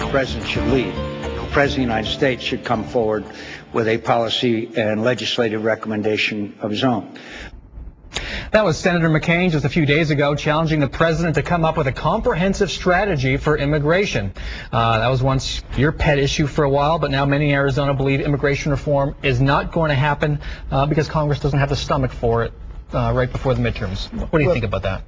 president should lead. The president of the United States should come forward with a policy and legislative recommendation of his own. That was Senator McCAIN just a few days ago challenging the president to come up with a comprehensive strategy for immigration. That was once your pet issue for a while, but now many in Arizona believe immigration reform is not going to happen because Congress doesn't have the stomach for it right before the midterms. What do you think about that?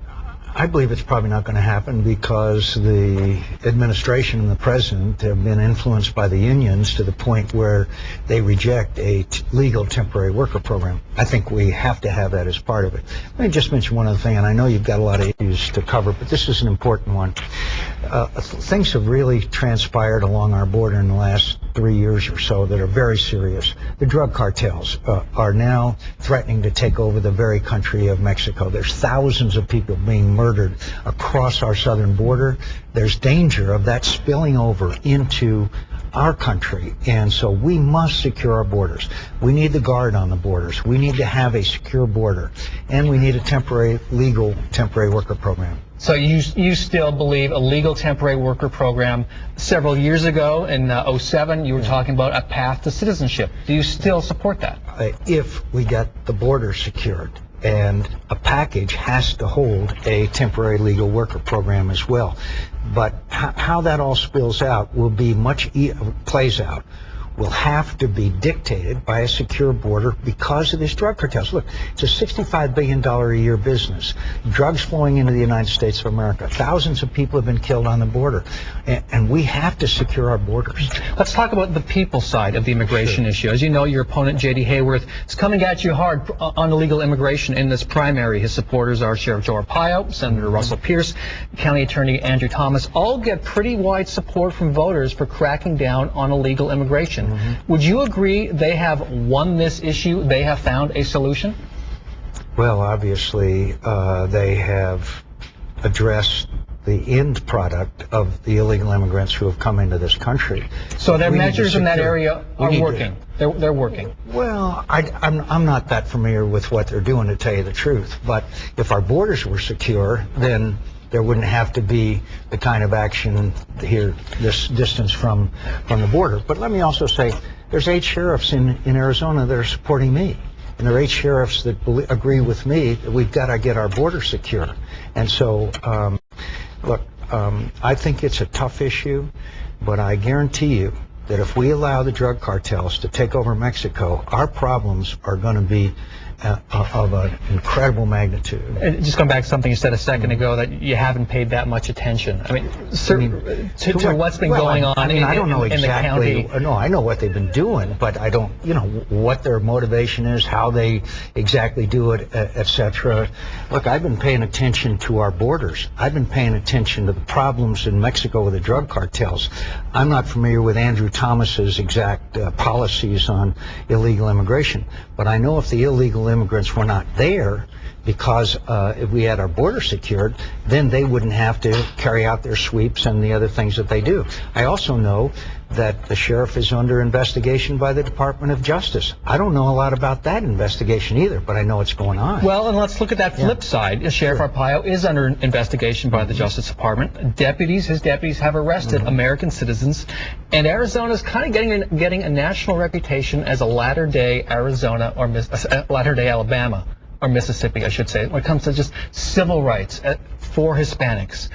I believe it's probably not going to happen because the administration and the president have been influenced by the unions to the point where they reject a legal temporary worker program. I think we have to have that as part of it. Let me just mention one other thing, and I know you've got a lot of issues to cover, but this is an important one. Things have really transpired along our border in the last 3 years or so that are very serious. The drug cartels are now threatening to take over the very country of Mexico. There's thousands of people being murdered across our southern border. There's danger of that spilling over into our country, and so we must secure our borders. We need the guard on the borders. We need to have a secure border, and we need a legal temporary worker program. So you still believe a legal temporary worker program? Several years ago in 2007, you were talking about a path to citizenship. Do you still support that? If we get the border secured, and a package has to hold a temporary legal worker program as well. But how that all spills out will be plays out will have to be dictated by a secure border because of these drug cartels. Look, it's a $65 billion a year business. Drugs flowing into the United States of America. Thousands of people have been killed on the border. And we have to secure our borders. Let's talk about the people side of the immigration issue. As you know, your opponent, J.D. Hayworth, is coming at you hard on illegal immigration in this primary. His supporters are Sheriff Joe Arpaio, Senator Russell Pierce, County Attorney Andrew Thomas, all get pretty wide support from voters for cracking down on illegal immigration. Would you agree they have won this issue? They have found a solution? Well, obviously, they have addressed the end product of the illegal immigrants who have come into this country. So their measures in that area are working. They're working. Well, I'm not that familiar with what they're doing, to tell you the truth. But if our borders were secure, then there wouldn't have to be the kind of action here, this distance from the border. But let me also say, there's 8 sheriffs in Arizona that are supporting me. And there are 8 sheriffs that agree with me that we've got to get our border secure. And so, look, I think it's a tough issue, but I guarantee you that if we allow the drug cartels to take over Mexico, our problems are going to be of an incredible magnitude. And just come back to something you said a second ago, that you haven't paid that much attention. I mean, to what's been going on I don't know exactly, in the county. No, I know what they've been doing, but I don't, what their motivation is, how they exactly do it, etc. Look, I've been paying attention to our borders. I've been paying attention to the problems in Mexico with the drug cartels. I'm not familiar with Andrew Thomas's exact policies on illegal immigration, but I know if the illegal immigrants were not there, because if we had our border secured, then they wouldn't have to carry out their sweeps and the other things that they do. I also know that the sheriff is under investigation by the Department of Justice. I don't know a lot about that investigation either, but I know it's going on. Well, and let's look at that flip side. Sheriff Arpaio is under investigation by the Justice Department. His deputies have arrested American citizens, and Arizona is kind of getting a national reputation as a latter-day Arizona or latter-day Alabama or Mississippi, I should say, when it comes to just civil rights for Hispanics.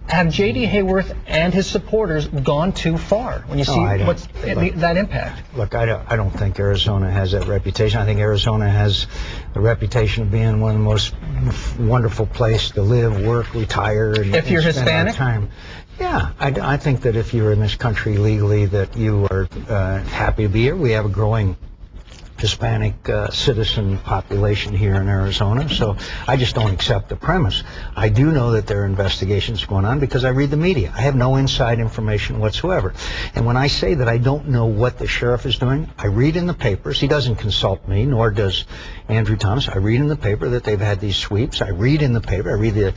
Have J.D. Hayworth and his supporters gone too far when you see that impact? Look, I don't think Arizona has that reputation. I think Arizona has the reputation of being one of the most wonderful places to live, work, retire, and if you're spend Hispanic? Time. Yeah, I think that if you're in this country legally, that you are happy to be here. We have a growing Hispanic citizen population here in Arizona, so I just don't accept the premise. I do know that there are investigations going on because I read the media. I have no inside information whatsoever. And when I say that I don't know what the sheriff is doing, I read in the papers. He doesn't consult me, nor does Andrew Thomas. I read in the paper that they've had these sweeps. I read in the paper. I read the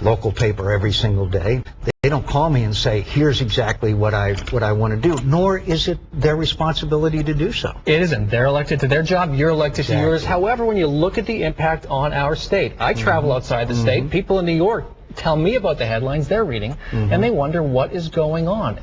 local paper every single day. They don't call me and say, here's exactly what I want to do, nor is it their responsibility to do so. It isn't. They're elected to their job, you're elected to yours. However, when you look at the impact on our state, I travel outside the state. People in New York tell me about the headlines they're reading, and they wonder what is going on.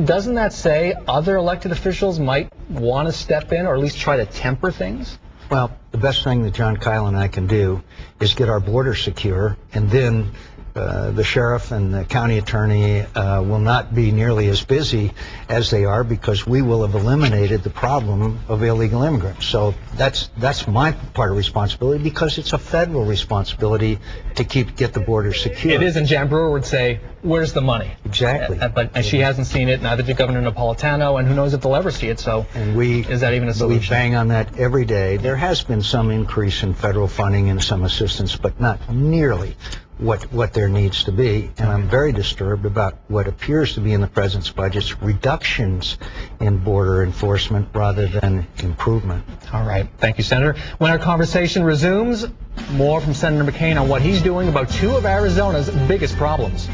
Doesn't that say other elected officials might want to step in or at least try to temper things? Well, the best thing that John Kyle and I can do is get our border secure, and then the sheriff and the county attorney will not be nearly as busy as they are, because we will have eliminated the problem of illegal immigrants. So that's my part of responsibility, because it's a federal responsibility to get the border secure. It is, and Jan Brewer would say, where's the money? Exactly. And she hasn't seen it, neither did Governor Napolitano, and who knows if they'll ever see it. So is that even a solution? We bang on that every day. There has been some increase in federal funding and some assistance, but not nearly what there needs to be. And I'm very disturbed about what appears to be in the president's budgets, reductions in border enforcement rather than improvement. All right. Thank you, Senator. When our conversation resumes, more from Senator McCain on what he's doing about two of Arizona's biggest problems.